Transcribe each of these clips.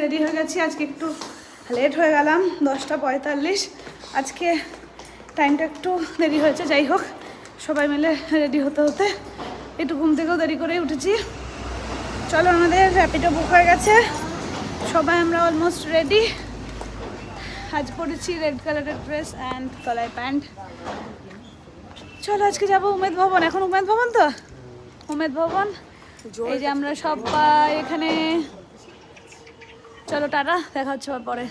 Ready হয়ে গেছি। আজকে একটু লেট হয়ে গেলাম, 10:45। আজকে টাইমটা একটু দেরি হয়েছে। যাই হোক, সবাই মিলে রেডি হতে হতে একটু ঘুম থেকেও দেরি করে উঠেছি। চলো, আমাদের র্যাপিডো বুক হয়ে গেছে, সবাই আমরা অলমোস্ট রেডি। আজ পরেছি রেড কালারের ড্রেস অ্যান্ড তলায় প্যান্ট। চলো, আজকে যাবো উমেদ ভবন। এখন উমেদ ভবন তো উমেদ ভবন, এই যে আমরা সবাই এখানে। চলো, টাটা, দেখা হচ্ছে পরে।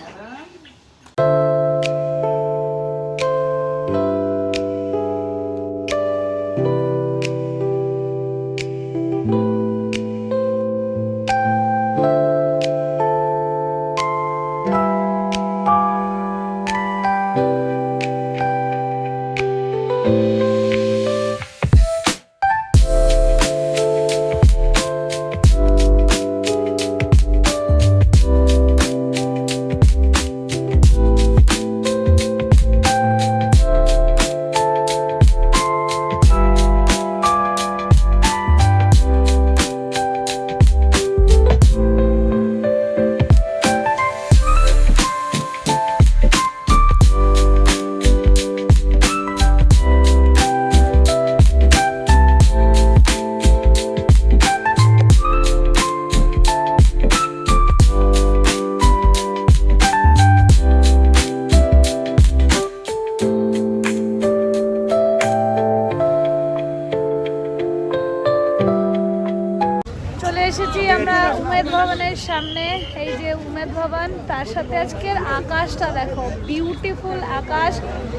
এসেছি আমরা উমেদ ভবনের সামনে। এই যে উমেদ ভবন, তার সাথে আজকের আকাশটা দেখো, বিউটিফুল আকাশ।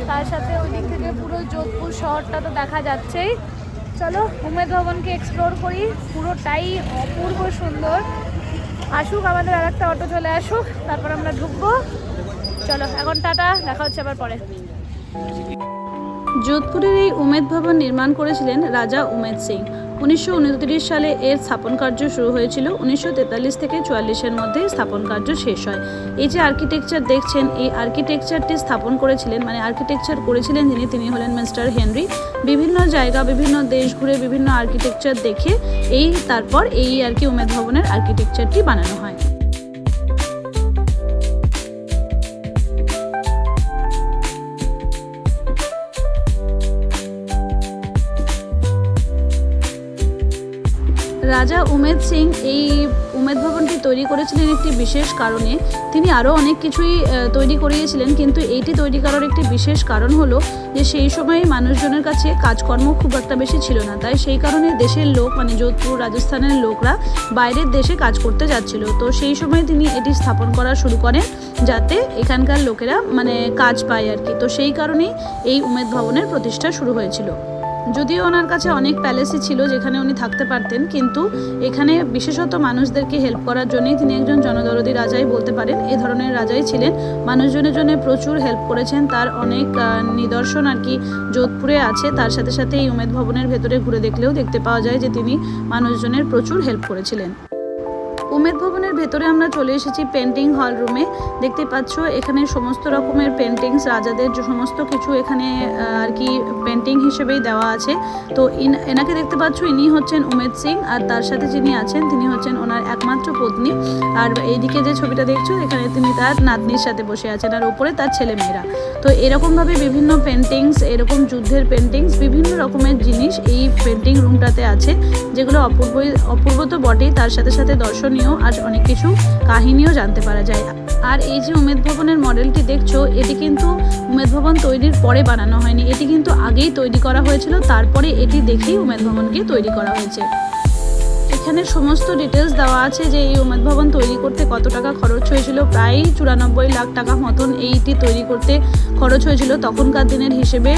তার সাথে ওই দিক থেকে পুরো যোধপুর শহরটা তো দেখা যাচ্ছেই। চলো উমেদ ভবনকে এক্সপ্লোর করি, পুরোটাই অপূর্ব সুন্দর। আসুক আমাদের আর একটা অটো চলে আসুক, তারপর আমরা ঢুকবো। চলো এখন টাটা, দেখা হচ্ছে আবার পরে। যোধপুরের এই উমেদ ভবন নির্মাণ করেছিলেন রাজা উমেদ সিং। 1929 সালে এর স্থাপন কার্য শুরু হয়েছিল। 1943 থেকে 44-এর মধ্যে স্থাপন কার্য শেষ হয়। এই যে আর্কিটেকচার দেখছেন, এই আর্কিটেকচারটি স্থাপন করেছিলেন, মানে আর্কিটেকচার করেছিলেন তিনি হলেন মিস্টার হেনরি। বিভিন্ন জায়গা, বিভিন্ন দেশ ঘুরে বিভিন্ন আর্কিটেকচার দেখে তারপর আর কি উমেদ ভবনের আর্কিটেকচারটি বানানো হয়। রাজা উমেদ সিং এই উমেদ ভবনটি তৈরি করেছিলেন একটি বিশেষ কারণে। তিনি আরও অনেক কিছুই তৈরি করিয়েছিলেন, কিন্তু এইটি তৈরি করার একটি বিশেষ কারণ হলো যে সেই সময়ে মানুষজনের কাছে কাজকর্ম খুব একটা বেশি ছিল না। তাই সেই কারণে দেশের লোক, মানে যোধপুর রাজস্থানের লোকরা বাইরের দেশে কাজ করতে যাচ্ছিল। তো সেই সময় তিনি এটি স্থাপন করা শুরু করেন, যাতে এখানকার লোকেরা মানে কাজ পায় আর কি। তো সেই কারণেই এই উমেদ ভবনের প্রতিষ্ঠা শুরু হয়েছিল। যদিও ওনার কাছে অনেক প্যালেসই ছিল যেখানে উনি থাকতে পারতেন, কিন্তু এখানে বিশেষত মানুষদেরকে হেল্প করার জন্যই তিনি একজন জনদরদি রাজাই বলতে পারেন। এ ধরনের রাজাই ছিলেন, মানুষজনের জন্য প্রচুর হেল্প করেছেন। তার অনেক নিদর্শন আর কি যোধপুরে আছে। তার সাথে সাথে এই উমেদ ভবনের ভেতরে ঘুরে দেখলেও দেখতে পাওয়া যায় যে তিনি মানুষজনের প্রচুর হেল্প করেছিলেন। উমেদ ভবনের ভেতরে আমরা চলে এসেছি পেন্টিং হল রুমে। দেখতে পাচ্ছ এখানে সমস্ত রকমের পেন্টিংস, রাজাদের যে সমস্ত কিছু এখানে আর কি পেন্টিং হিসেবেই দেওয়া আছে। তো এনাকে দেখতে পাচ্ছ, ইনি হচ্ছেন উমেদ সিং, আর তার সাথে যিনি আছেন তিনি হচ্ছেন ওনার একমাত্র পত্নী। আর এইদিকে যে ছবিটা দেখছো, এখানে তিনি তার নাতনির সাথে বসে আছেন, আর ওপরে তার ছেলেমেয়েরা। তো এরকমভাবে বিভিন্ন পেন্টিংস, এরকম যুদ্ধের পেন্টিংস, বিভিন্ন রকমের জিনিস এই পেন্টিং রুমটাতে আছে, যেগুলো অপূর্ব তো বটেই, তার সাথে সাথে দর্শনীয় আর অনেক কিছু কাহিনীও জানতে পারা যায়। আর এই যে উমেদ ভবনের মডেলটি দেখছো, এটি কিন্তু উমেদ ভবন তৈরির পরে বানানো হয়নি, এটি কিন্তু আগেই তৈরি করা হয়েছিল। তারপরে এটি দেখেই উমেদ ভবনকে তৈরি করা হয়েছে। এখানে সমস্ত ডিটেলস দেওয়া আছে যে এই উমেদ ভবন তৈরি করতে কত টাকা খরচ হয়েছিল। প্রায় 94 লাখ টাকা মতন এইটি তৈরি করতে খরচ হয়েছিল তখনকার দিনের হিসেবে।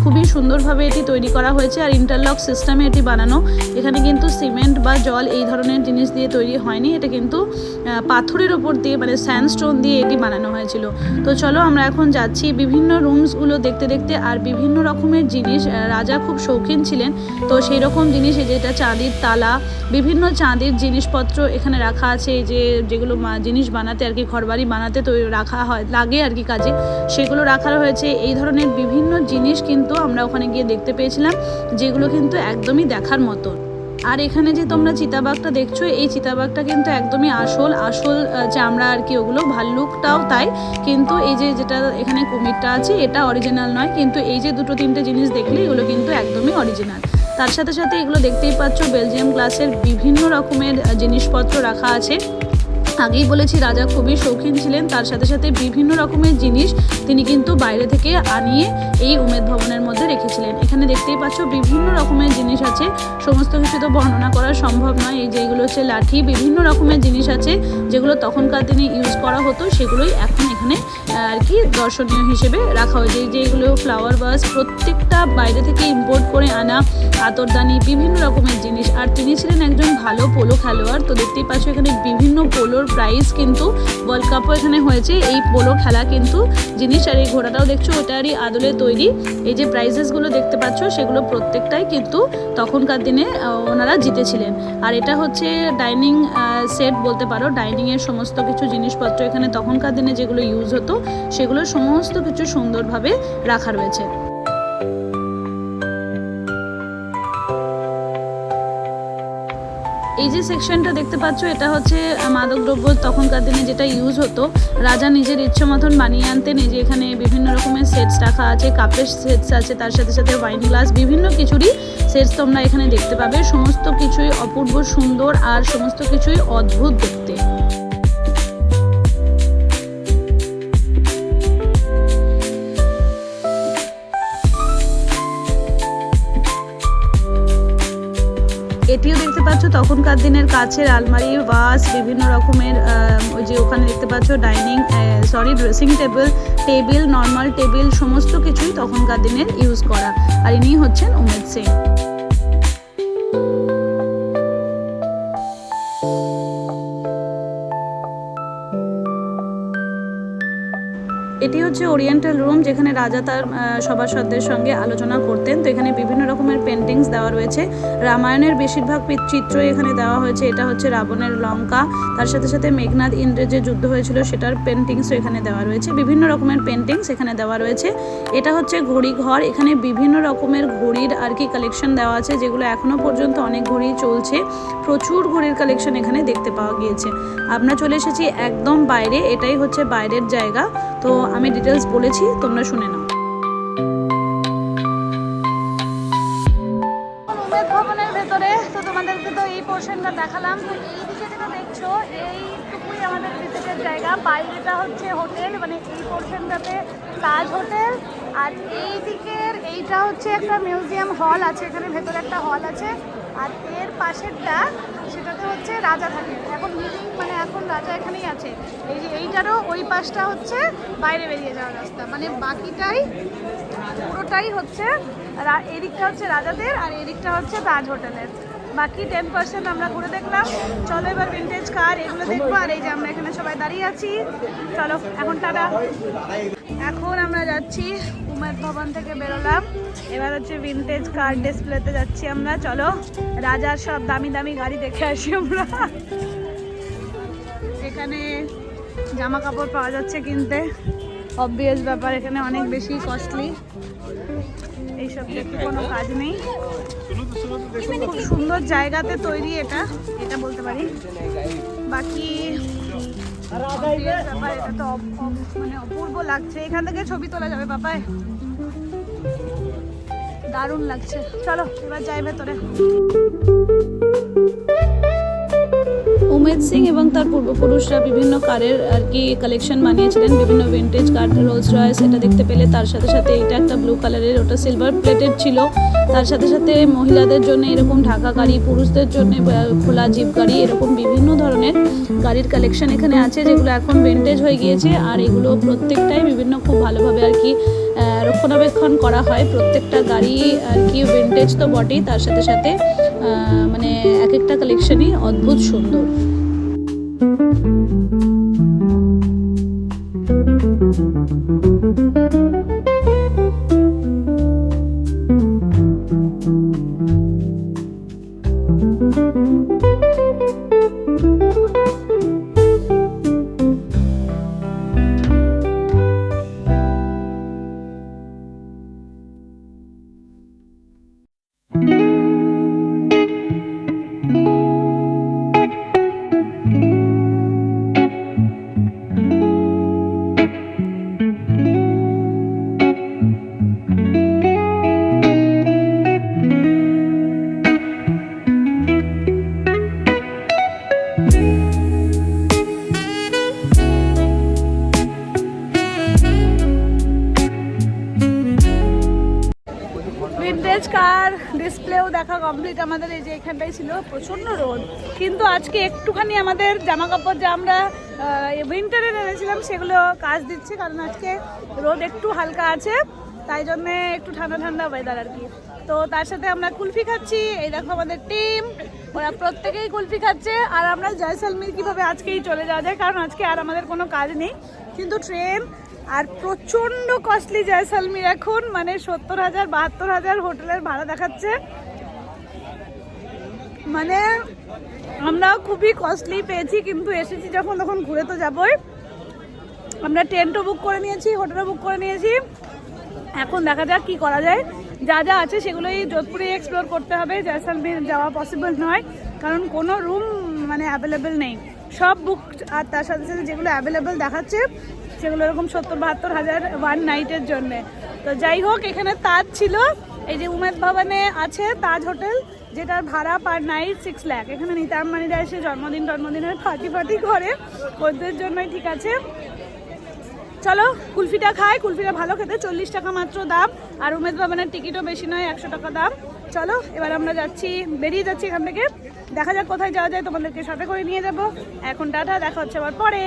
খুবই সুন্দরভাবে এটি তৈরি করা হয়েছে আর ইন্টারলক সিস্টেমে এটি বানানো। এখানে কিন্তু সিমেন্ট বা জল এই ধরনের জিনিস দিয়ে তৈরি হয়নি, এটা কিন্তু পাথরের ওপর দিয়ে মানে স্যান্ডস্টোন দিয়ে এটি বানানো হয়েছিল। তো চলো আমরা এখন যাচ্ছি বিভিন্ন রুমসগুলো দেখতে দেখতে। আর বিভিন্ন রকমের জিনিস, রাজা খুব শৌখিন ছিলেন, তো সেই রকম জিনিস, এই যেটা চাঁদির তালা, বিভিন্ন চাঁদির জিনিসপত্র এখানে রাখা আছে। এই যেগুলো জিনিস বানাতে আর কি, ঘরবাড়ি বানাতে তো রাখা হয়, লাগে আর কি কাজে, সেগুলো রাখা হয়েছে। এই ধরনের বিভিন্ন জিনিস কিন্তু আমরা ওখানে গিয়ে দেখতে পেয়েছিলাম, যেগুলো কিন্তু একদমই দেখার মতো। আর এখানে যে তোমরা চিতাবাঘটা দেখছো, এই চিতাবাঘটা কিন্তু একদমই আসল চামড়া আর কি, ওগুলো ভাল্লুকটাও তাই। কিন্তু এই যেটা এখানে কুমিরটা আছে এটা অরিজিনাল নয়, কিন্তু এই যে দুটো তিনটে জিনিস দেখলে এগুলো কিন্তু একদমই অরিজিনাল। তার সাথে সাথে এগুলো দেখতেই পাচ্ছ বেলজিয়াম গ্লাসের বিভিন্ন রকমের জিনিসপত্র রাখা আছে। আগেই বলেছি রাজা খুবই শৌখিন ছিলেন, তার সাথে সাথে বিভিন্ন রকমের জিনিস তিনি কিন্তু বাইরে থেকে আনিয়ে এই উমেদ ভবনের মধ্যে রেখেছিলেন। এখানে দেখতেই পাচ্ছ বিভিন্ন রকমের জিনিস আছে, সমস্ত কিছু তো বর্ণনা করা সম্ভব নয়। এই যেগুলো হচ্ছে লাঠি, বিভিন্ন রকমের জিনিস আছে যেগুলো তখনকার দিনে ইউজ করা হতো, সেগুলোই এখন এখানে আর কি দর্শনীয় হিসেবে রাখা হয়েছে। যেগুলো ফ্লাওয়ার বাস, প্রত্যেকটা বাইরে থেকে ইম্পোর্ট করে আনা, আতরদানি, বিভিন্ন রকমের জিনিস। আর তিনি ছিলেন একজন ভালো পোলো খেলোয়াড়। তো দেখতেই পাচ্ছ এখানে বিভিন্ন পোলোর প্রাইজ কিন্তু ওয়ার্ল্ড কাপও এখানে হয়েছে এই পোলো খেলা কিন্তু জিনিস। আর এই ঘোড়াটাও দেখছো ওটারই আদলে তৈরি। এই যে প্রাইজেসগুলো দেখতে পাচ্ছ সেগুলো প্রত্যেকটাই কিন্তু তখনকার দিনে ওনারা জিতেছিলেন। আর এটা হচ্ছে ডাইনিং সেট বলতে পারো, ডাইনিংয়ের সমস্ত কিছু জিনিসপত্র এখানে তখনকার দিনে যেগুলো ইউজ হতো সেগুলো সমস্ত কিছু সুন্দরভাবে রাখা রয়েছে। এই যে সেকশনটা দেখতে পাচ্ছ এটা হচ্ছে মাদকদ্রব্য তখনকার দিনে যেটা ইউজ হতো, রাজা নিজের ইচ্ছে মতন বানিয়ে আনতেন। এই যে এখানে বিভিন্ন রকমের সেটস রাখা আছে, কাপের সেটস আছে, তার সাথে সাথে ওয়াইন গ্লাস, বিভিন্ন কিছুরই সেটস তোমরা এখানে দেখতে পাবে। সমস্ত কিছুই অপূর্ব সুন্দর আর সমস্ত কিছুই অদ্ভুত দেখতে। এটিও দেখতে পাচ্ছ তখনকার দিনের কাছের আলমারি, ভাস, বিভিন্ন রকমের ওই যে ওখানে দেখতে পাচ্ছ ড্রেসিং টেবিল, নর্মাল টেবিল, সমস্ত কিছুই তখনকার দিনের ইউজ করা। আর ইনি হচ্ছেন উমেদ সিং। এটি হচ্ছে ওরিয়েন্টাল রুম, যেখানে রাজা তার সভাসদদের সঙ্গে আলোচনা করতেন। তো এখানে বিভিন্ন রকমের পেন্টিংস দেওয়া রয়েছে, রামায়ণের বেশিরভাগ চিত্র এখানে দেওয়া হয়েছে। এটা হচ্ছে রাবণের লঙ্কা, তার সাথে সাথে মেঘনাদ ইন্দ্রের যে যুদ্ধ হয়েছিল সেটার পেন্টিংসও এখানে দেওয়া রয়েছে। বিভিন্ন রকমের পেন্টিংস এখানে দেওয়া রয়েছে। এটা হচ্ছে ঘড়ি ঘর, এখানে বিভিন্ন রকমের ঘড়ির আর কি কালেকশন দেওয়া আছে, যেগুলো এখনও পর্যন্ত অনেক ঘড়ি চলছে। প্রচুর ঘড়ির কালেকশন এখানে দেখতে পাওয়া গিয়েছে। আমরা চলে এসেছি একদম বাইরে, এটাই হচ্ছে বাইরের জায়গা। তো আমি ডিটেলস বলেছি, তোমরা শুনে নাও। উমেদ ভবনের ভেতরে তো তোমাদেরকে তো এই পোর্শনটা দেখালাম। তো এইদিকে যেটা দেখছো এইটুকুই আমাদের ভিজিটের জায়গা। বাইরেটা হচ্ছে হোটেল, মানে এই পোর্শনটাতে তাজ হোটেল। আর এই দিকের এইটা হচ্ছে একটা মিউজিয়াম হল আছে, এখানে ভেতরে একটা হল আছে। আর এর পাশেরটা সেটাতে হচ্ছে রাজা থাকে এখন, মানে এখন রাজা এখানেই আছে। এই যে এইটারও ওই পাশটা হচ্ছে বাইরে বেরিয়ে যাওয়ার রাস্তা, মানে বাকিটাই পুরোটাই হচ্ছে এদিকটা হচ্ছে রাজাদের আর এদিকটা হচ্ছে তাজ হোটেলের। বাকি 10% আমরা ঘুরে দেখলাম। চলো এবার ভিন্টেজ কার এগুলো দেখবো। আর এই যে আমরা এখানে সবাই দাঁড়িয়ে আছি, চলো এখন টাটা। এখন আমরা যাচ্ছি উমেদ ভবন থেকে বেরোলাম, এবার হচ্ছে ভিন্টেজ কার ডিসপ্লেতে যাচ্ছি আমরা। চলো রাজার সব দামি দামি গাড়ি দেখে আসি আমরা। এখানে জামা কাপড় পাওয়া যাচ্ছে কিনতে, অবভিয়াস ব্যাপার, এখানে অনেক বেশি কস্টলি। এইসব দেখতে কোনো কাজ নেই। খুব সুন্দর জায়গাতে তৈরি এটা বলতে পারি। বাকি এটা তো মানে অপূর্ব লাগছে, এখান থেকে ছবি তোলা যাবে পাপায়, দারুণ লাগছে। চলো এবার যাই ভেতরে। উমেদ সিং এবং তার পূর্বপুরুষরা বিভিন্ন কারের আর কি কালেকশন বানিয়েছিলেন, বিভিন্ন ভিন্টেজ কার, রোলস রয়েস এটা দেখতে পেলে। তার সাথে সাথে এটা একটা ব্লু কালারের, ওটা সিলভার প্লেটেড ছিল। তার সাথে সাথে মহিলাদের জন্য এরকম ঢাকা গাড়ি, পুরুষদের জন্য খোলা জিপ গাড়ি, এরকম বিভিন্ন ধরনের গাড়ির কালেকশন এখানে আছে, যেগুলো এখন ভিন্টেজ হয়ে গিয়েছে। আর এগুলো প্রত্যেকটাই বিভিন্ন খুব ভালোভাবে আর কি রক্ষণাবেক্ষণ করা হয়। প্রত্যেকটা গাড়ি আর কি ভিন্টেজ তো বটেই, তার সাথে সাথে মানে এক একটা কালেকশনই অদ্ভুত সুন্দর। ভিন্টেজ কার ডিসপ্লেও দেখা কমপ্লিট আমাদের। এই যে এখানটাই ছিল প্রচণ্ড রোদ, কিন্তু আজকে একটুখানি আমাদের জামা কাপড় যা আমরা উইন্টারে এনেছিলাম সেগুলো কাজ দিচ্ছে, কারণ আজকে রোদ একটু হালকা আছে, তাই জন্যে একটু ঠান্ডা ঠান্ডা ওয়েদার আর কি। তো তার সাথে আমরা কুলফি খাচ্ছি, এই দেখো আমাদের টিম, ওরা প্রত্যেকেই কুলফি খাচ্ছে। আর আমরা জয়সলমীর কীভাবে আজকেই চলে যাওয়া যায়, কারণ আজকে আর আমাদের কোনো কাজ নেই, কিন্তু ট্রেন আর প্রচণ্ড কস্টলি জয়সলমীর এখন, মানে 70,000 72,000 হোটেলের ভাড়া দেখাচ্ছে। মানে আমরা খুবই কস্টলি পেয়েছি, কিন্তু এসেছি যখন তখন ঘুরে তো যাবই। আমরা টেন্টও বুক করে নিয়েছি, হোটেলও বুক করে নিয়েছি, এখন দেখা যাক কি করা যায়। যা যা আছে সেগুলোই যোধপুরে এক্সপ্লোর করতে হবে, জয়সলমীর যাওয়া পসিবল নয়, কারণ কোনো রুম মানে অ্যাভেলেবেল নেই, সব বুক। আর তার সাথে সাথে যেগুলো অ্যাভেলেবেল দেখাচ্ছে সেগুলো এরকম 70-72,000 ওয়ান নাইটের জন্যে। তো যাই হোক, এখানে তাজ ছিল, এই যে উমেদ ভবনে আছে তাজ হোটেল, যেটার ভাড়া পার নাইট 6 লাখ। এখানে নিতা আম্বানিরা এসে জন্মদিনের পার্টি করে, ওদের জন্যই ঠিক আছে। চলো কুলফিটা খাই, কুলফিটা ভালো খেতে, 40 টাকা মাত্র দাম, আর উমেদ ভবনের টিকিটও বেশি নয়, 100 টাকা দাম। চলো এবার আমরা বেরিয়ে যাচ্ছি এখান থেকে, দেখা যাক কোথায় যাওয়া যায়, তোমাদেরকে সাথে করে নিয়ে যাবো। এখন টাটা, দেখা হচ্ছে আবার পরে।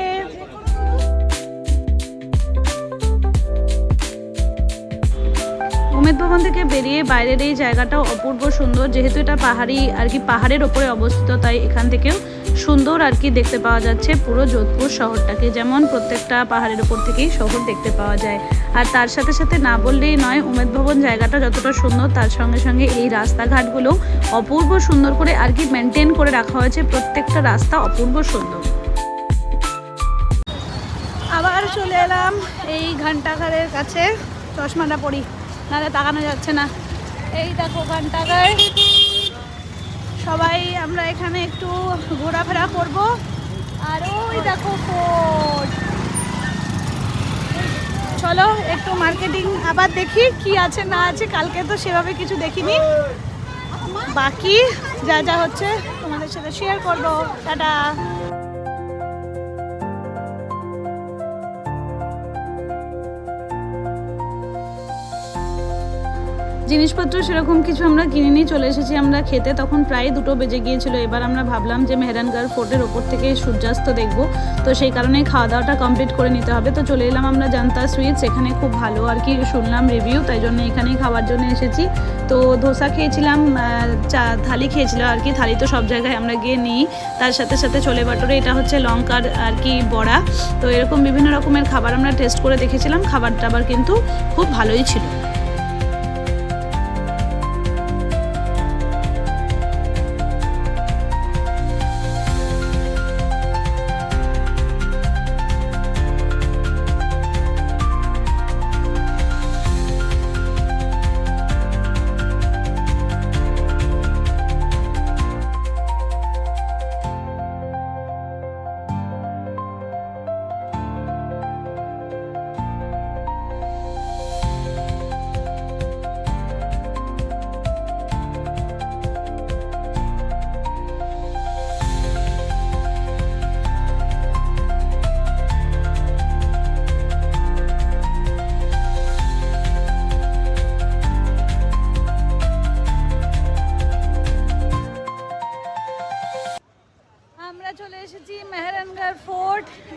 উমেদ ভবন থেকে বেরিয়ে বাইরের এই জায়গাটাও অপূর্ব সুন্দর, যেহেতু এটা পাহাড়ি আর কি, পাহাড়ের ওপরে অবস্থিত, তাই এখান থেকেও সুন্দর আর কি দেখতে পাওয়া যাচ্ছে পুরো যোধপুর শহরটাকে, যেমন প্রত্যেকটা পাহাড়ের ওপর থেকেই শহর দেখতে পাওয়া যায়। আর তার সাথে সাথে না বললেই নয়, উমেদ ভবন জায়গাটা যতটা সুন্দর, তার সঙ্গে সঙ্গে এই রাস্তাঘাটগুলো অপূর্ব সুন্দর করে আর কি মেনটেন করে রাখা হয়েছে, প্রত্যেকটা রাস্তা অপূর্ব সুন্দর। আবার চলে এলাম এই ঘন্টাঘরের কাছে, চশমাটা পরি নাহলে তাকানো যাচ্ছে না। এই দেখো ঘন্টাঘর, সবাই আমরা এখানে একটু ঘোরাফেরা করব। আর ওই দেখো ফোর্ট। চলো একটু মার্কেটিং আবার দেখি কি আছে না আছে, কালকে তো সেভাবে কিছু দেখিনি, বাকি যা যা হচ্ছে তোমাদের সাথে শেয়ার করবো। টাটা। জিনিসপত্র সেরকম কিছু আমরা কিনে নিয়ে চলে এসেছি আমরা খেতে, তখন প্রায় 2টো বেজে গিয়েছিল। এবার আমরা ভাবলাম যে মেহরানগড় ফোর্টের ওপর থেকে সূর্যাস্ত দেখব, তো সেই কারণেই খাওয়া দাওয়াটা কমপ্লিট করে নিতে হবে। তো চলে এলাম আমরা জান্তা সুইটস, এখানে খুব ভালো আর কি শুনলাম রিভিউ, তাই জন্য এখানেই খাওয়ার জন্য এসেছি। তো ধোসা খেয়েছিলাম, থালি খেয়েছিলাম আর কি, থালি তো সব জায়গায় আমরা গিয়ে নিই। তার সাথে সাথে ছোলে বাটোরে, এটা হচ্ছে লঙ্কার আর কি বড়া। তো এরকম বিভিন্ন রকমের খাবার আমরা টেস্ট করে দেখেছিলাম, খাবার টাবার কিন্তু খুব ভালোই ছিল।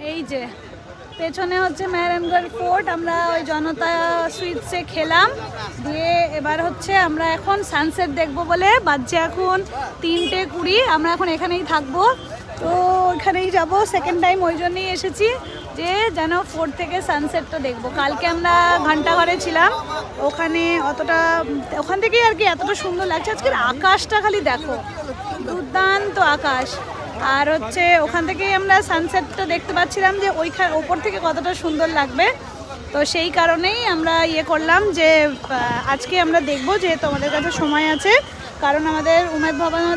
এই যে পেছনে হচ্ছে মেহরানগড় ফোর্ট। আমরা ওই জনতা সুইটসে খেলাম, দিয়ে এবার হচ্ছে আমরা এখন সানসেট দেখবো বলে বাজছে এখন 3:20। আমরা এখন এখানেই থাকবো, তো এখানেই যাব। সেকেন্ড টাইম ওই জন্যই এসেছি যে যেন ফোর্ট থেকে সানসেটটা দেখবো। কালকে আমরা ঘন্টাঘরে ছিলাম, ওখান থেকেই আর কি এতটা সুন্দর লাগছে। আজকের আকাশটা খালি দেখো, দুর্দান্ত আকাশ। আর হচ্ছে ওখান থেকেই আমরা সানসেটটা দেখতে পাচ্ছিলাম যে ওপর থেকে কতটা সুন্দর লাগবে। তো সেই কারণেই আমরা করলাম যে আজকে আমরা দেখবো, যেহেতু আমাদের কাছে সময় আছে। কারণ আমাদের উমেদ ভবনও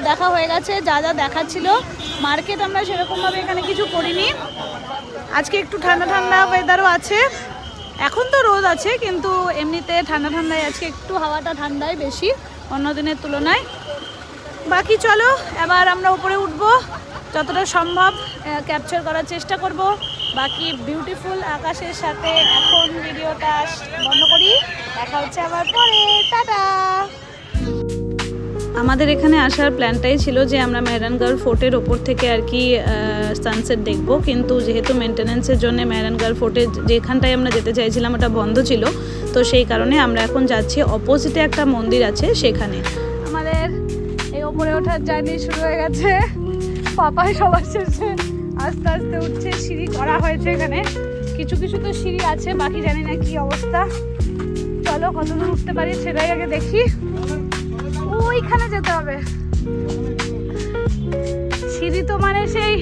দেখা হয়ে গেছে, যা যা দেখাচ্ছিল। মার্কেট আমরা সেরকমভাবে এখানে কিছু করিনি। আজকে একটু ঠান্ডা ঠান্ডা ওয়েদারও আছে, এখন তো রোদ আছে, কিন্তু এমনিতে ঠান্ডা ঠান্ডায় আজকে একটু হাওয়াটা ঠান্ডায় বেশি অন্য দিনের তুলনায়। বাকি চলো এবার আমরা উপরে উঠবো, যতটা সম্ভব ক্যাপচার করার চেষ্টা করব। বাকি বিউটিফুল আকাশের সাথে এখন ভিডিওটা বন্ধ করি, দেখা হচ্ছে আবার পরে, টাটা। আমাদের এখানে আসার প্ল্যানটাই ছিল যে আমরা মেহরানগড় ফোর্টের ওপর থেকে আর কি সানসেট দেখব, কিন্তু যেহেতু মেনটেন্যান্সের জন্য মেহরানগড় ফোর্টে যেখানটায় আমরা যেতে চাইছিলাম ওটা বন্ধ ছিল, তো সেই কারণে আমরা এখন যাচ্ছি অপোজিটে একটা মন্দির আছে সেখানে। আমাদের এই ওপরে ওঠার জার্নি শুরু হয়ে গেছে। পাপাই সবার শেষে আস্তে আস্তে উঠছে। সিঁড়ি করা হয়েছে এখানে, কিছু কিছু তো সিঁড়ি আছে, বাকি জানি না কি অবস্থা। চলো কতদূর উঠতে পারি সেটাই আগে দেখি। ওইখানে যেতে হবে। সিঁড়ি তো মানে সেই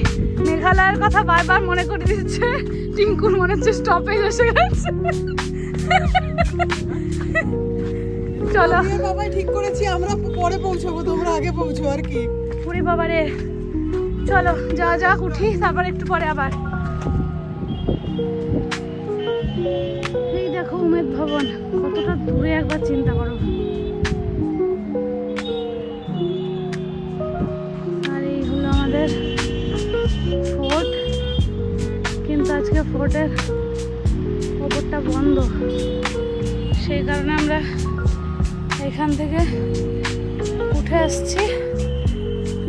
মেঘালয়ের কথা বারবার মনে করে দিচ্ছে। টিঙ্কুর মনে হচ্ছে স্টপেজ এসে গেছে। চলো বাবাই ঠিক করেছি, আমরা পরে পৌঁছাবো, তোমরা আগে পৌঁছো আর কি। পুরি বাবারে, চলো যা যাক উঠি, তারপর একটু পরে আবার। এই দেখো উমেদ ভবন কতটা দূরে, একবার চিন্তা করো। আর এই হলো আমাদের ফোর্ট, কিন্তু আজকে ফোর্টের ওপরটা বন্ধ, সেই কারণে আমরা এখান থেকে উঠে আসছি।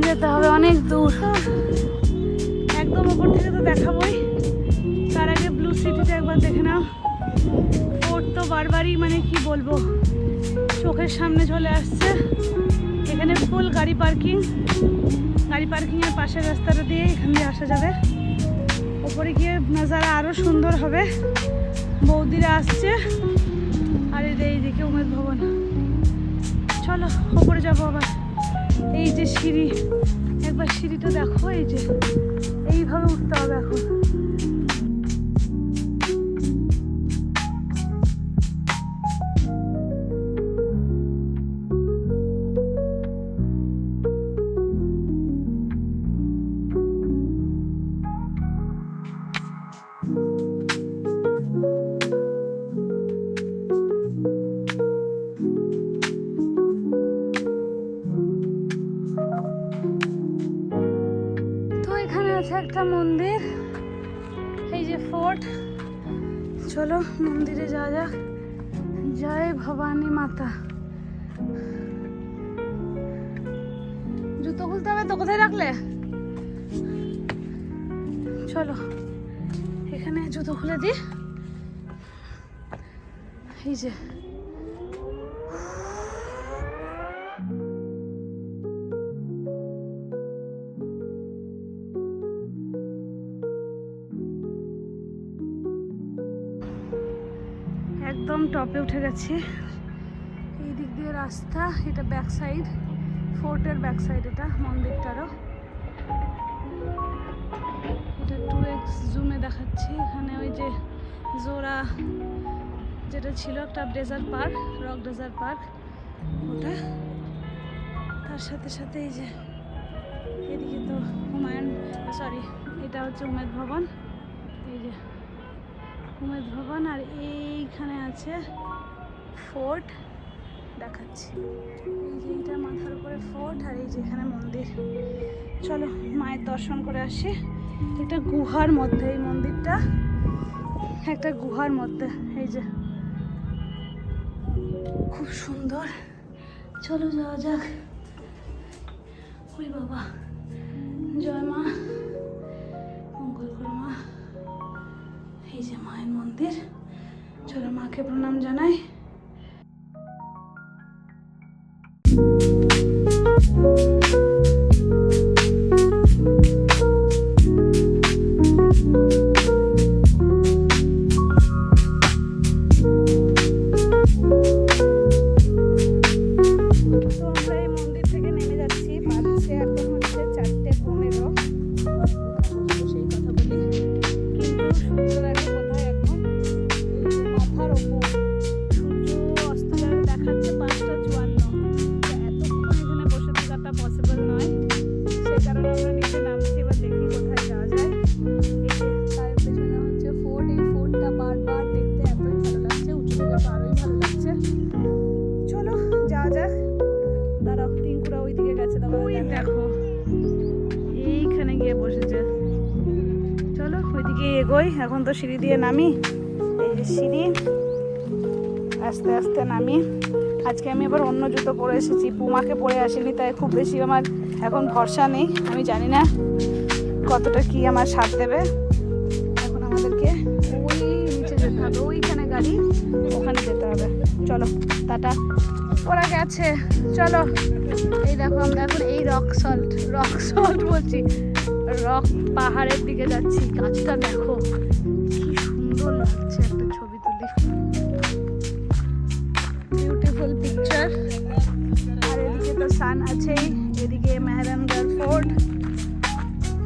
যেতে হবে অনেক দূর, একদম ওপর থেকে তো দেখাবোই, তার আগে ব্লু সিটিতে একবার দেখে নাও। ফোর্ট তো বারবারই মানে কি বলবো, চোখের সামনে চলে আসছে। এখানে ফুল গাড়ি পার্কিংয়ের পাশের রাস্তাটা দিয়ে এখান দিয়ে আসা যাবে। ওপরে গিয়ে নজারা আরও সুন্দর হবে। বৌদিরা আসছে, আর এইদিকে উমেদ ভবন। চলো ওপরে যাবো আবার। এই যে সিঁড়ি, একবার সিঁড়িটা দেখো, এই যে এইভাবে উঠতে হবে এখন। একটা মন্দির, এই যে ফোর্ট। চলো মন্দিরে যাওয়া যাক। জয় ভবানী মাতা। জুতো খুলতে হবে তো, কোথায় রাখলে? চলো এখানে জুতো খুলে দি। এই যে একদম টপে উঠে গেছি। এই দিক দিয়ে রাস্তা, এটা ব্যাক সাইড, ফোর্টের ব্যাক সাইড, এটা মন্দিরটারও। এটা 2x জুমে দেখাচ্ছি। এখানে ওই যে জোড়া যেটা ছিল একটা desert park, rock desert park, ওটা। তার সাথে সাথে এই যে এদিকে তো এটা হচ্ছে উমেদ ভবন। এই যে উমেদ ভবন, আর এইখানে আছে ফোর্ট দেখাচ্ছি। এই যে এইটা মাথার উপরে ফোর্ট, আর এই যে এখানে মন্দির। চলো মায়ের দর্শন করে আসি। এটা গুহার মধ্যে, এই মন্দিরটা একটা গুহার মধ্যে। এই যে খুব সুন্দর। চলো যাওয়া যাক। ওই বাবা, জয় মা, মঙ্গল করো মা। গেছে, ওই দেখো এইখানে গিয়ে বসেছে। চলো ওইদিকে এগোই, এখন তো সিঁড়ি দিয়ে নামি। এই যে সিঁড়ি, আস্তে আস্তে নামি। আজকে আমি আবার অন্য জুতো পরে এসেছি, পুমাকে পরে আসিনি, তাই খুব বেশি আমার এখন ভরসা নেই। আমি জানি না কতটা কি আমার সাথ দেবে। এখন আমাদেরকে ওই নিচে যেতে হবে, ওইখানে গাড়ি, ওখানে যেতে হবে। চলো টাটা, ওরা গেছে। চলো এই দেখো আমরা এখন এই রক সল্ট বলছি, রক পাহাড়ের দিকে যাচ্ছি। গাছটা দেখো কি সুন্দর লাগছে, একটা ছবি তুলি। Beautiful picture. আর এদিকে তো সান আছেই, এদিকে মেহরানগড় ফোর্ট।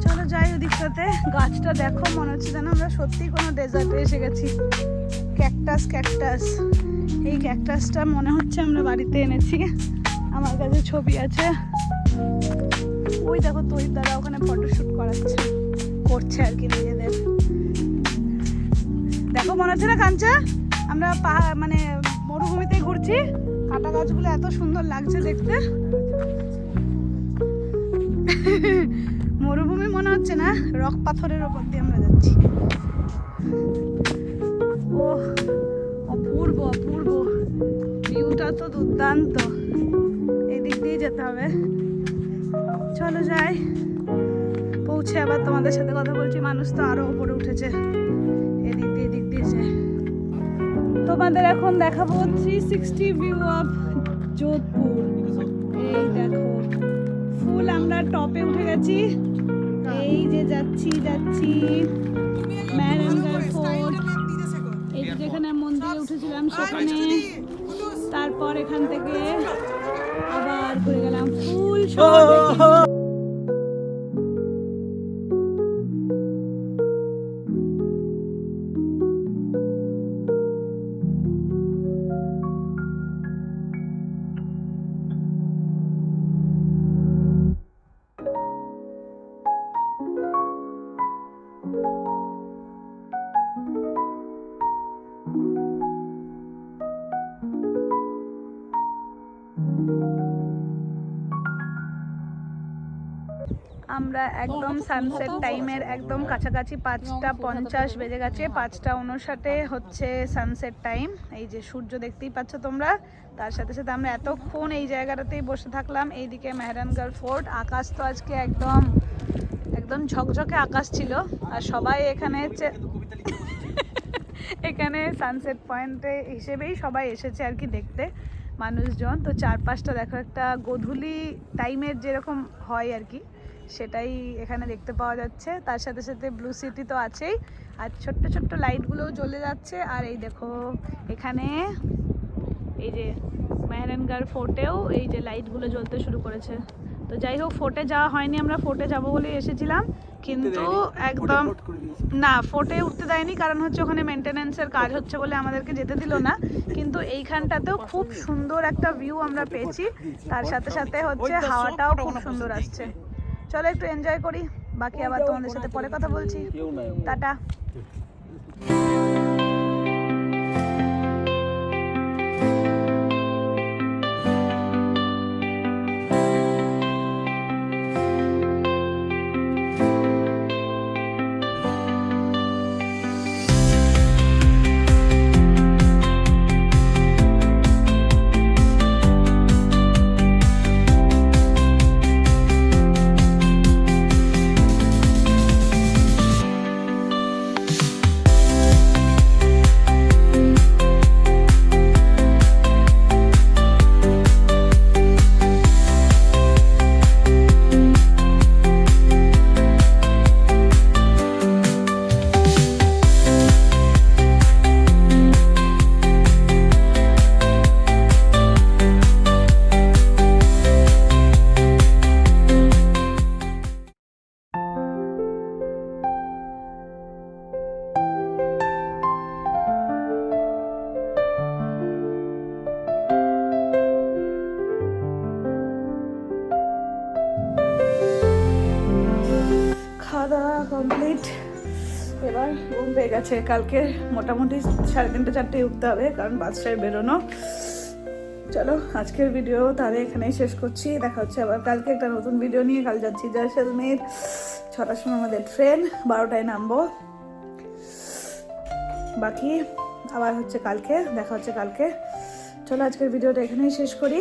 চলো যাই ওদিকটাতে। গাছটা দেখো, মনে হচ্ছে যেন আমরা সত্যি কোনো ডেজার্টে এসে গেছি। ক্যাকটাস, এই ক্যাকটাসটা মনে হচ্ছে আমরা বাড়িতে এনেছি। আমার কাছে ছবি আছে। ওই দেখো তৈরি দাদা ওখানে ফটোশুট করছে আর কি নিজেদের। দেখো মনে হচ্ছে না কাঞ্চা আমরা মানে মরুভূমিতে ঘুরছি। কাটা গাছগুলো এত সুন্দর লাগছে দেখতে। মরুভূমি মনে হচ্ছে না, রক পাথরের ওপর দিয়ে আমরা যাচ্ছি। ও অপূর্ব অপূর্ব, ভিউটা তো দুর্দান্ত। এই দিক দিয়ে যেতে হবে। চলো যাই, পৌঁছে আবার তোমাদের সাথে কথা বলছি। মানুষ তো আরো উপরে উঠেছে, এদিক দিয়ে যায়। তোমাদের এখন দেখাবো 360 ভিউ অফ যোধপুর। এই দেখো ফুল আমরা টপে উঠে গেছি। এই যে যাচ্ছি মেহরানগড় ফোর্ট, এই যে যেখানে মন্দিরে উঠেছিলাম সেখানে। তারপর এখান থেকে আবার ঘুরে গেলাম ফুল শহর। আমরা একদম সানসেট টাইমের একদম কাছাকাছি, 5:50 বেজে গেছে। 5:59 হচ্ছে সানসেট টাইম। এই যে সূর্য দেখতেই পাচ্ছ তোমরা। তার সাথে সাথে আমরা এতক্ষণ এই জায়গাটাতেই বসে থাকলাম। এইদিকে মেহরানগড় ফোর্ট। আকাশ তো আজকে একদম ঝকঝকে আকাশ ছিল। আর সবাই এখানে সানসেট পয়েন্টে হিসেবেই সবাই এসেছে আর কি দেখতে মানুষজন। তো চারপাশটা দেখো, একটা গোধূলি টাইমের যেরকম হয় আর কি, সেটাই এখানে দেখতে পাওয়া যাচ্ছে। তার সাথে সাথে ব্লু সিটি তো আছেই, আর ছোট্ট ছোট্ট লাইটগুলোও জ্বলে যাচ্ছে। আর এই দেখো এখানে এই যে মেহরানগড় ফোর্টেও এই যে লাইটগুলো জ্বলতে শুরু করেছে। তো যাই হোক, ফোর্টে যাওয়া হয়নি, আমরা ফোর্টে যাবো বলে এসেছিলাম, কিন্তু একদম না, ফোর্টে উঠতে দেয়নি। কারণ হচ্ছে ওখানে মেনটেন্যান্সের কাজ হচ্ছে বলে আমাদেরকে যেতে দিল না। কিন্তু এইখানটাতেও খুব সুন্দর একটা ভিউ আমরা পেয়েছি। তার সাথে সাথে হচ্ছে হাওয়াটাও খুব সুন্দর আসছে। চলো একটু এনজয় করি, বাকি আবার তোমাদের সাথে পরে কথা বলছি। টাটা। কমপ্লিট। এবার ঘুম পেয়ে গেছে। কালকে মোটামুটি 3:30 4টায় উঠতে হবে, কারণ 5টায় বেরোনো। চলো আজকের ভিডিও তাহলে এখানেই শেষ করছি। দেখা হচ্ছে আবার কালকে একটা নতুন ভিডিও নিয়ে। কাল যাচ্ছি জয়সলমের, 6টার সময় আমাদের ট্রেন, 12টায় নামবো। বাকি আবার হচ্ছে কালকে, দেখা হচ্ছে কালকে। চলো আজকের ভিডিওটা এখানেই শেষ করি।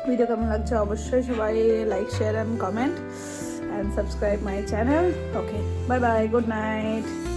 ভিডিও কেমন লাগছে অবশ্যই সবাই like, share and comment and subscribe my channel. Okay, bye bye, good night.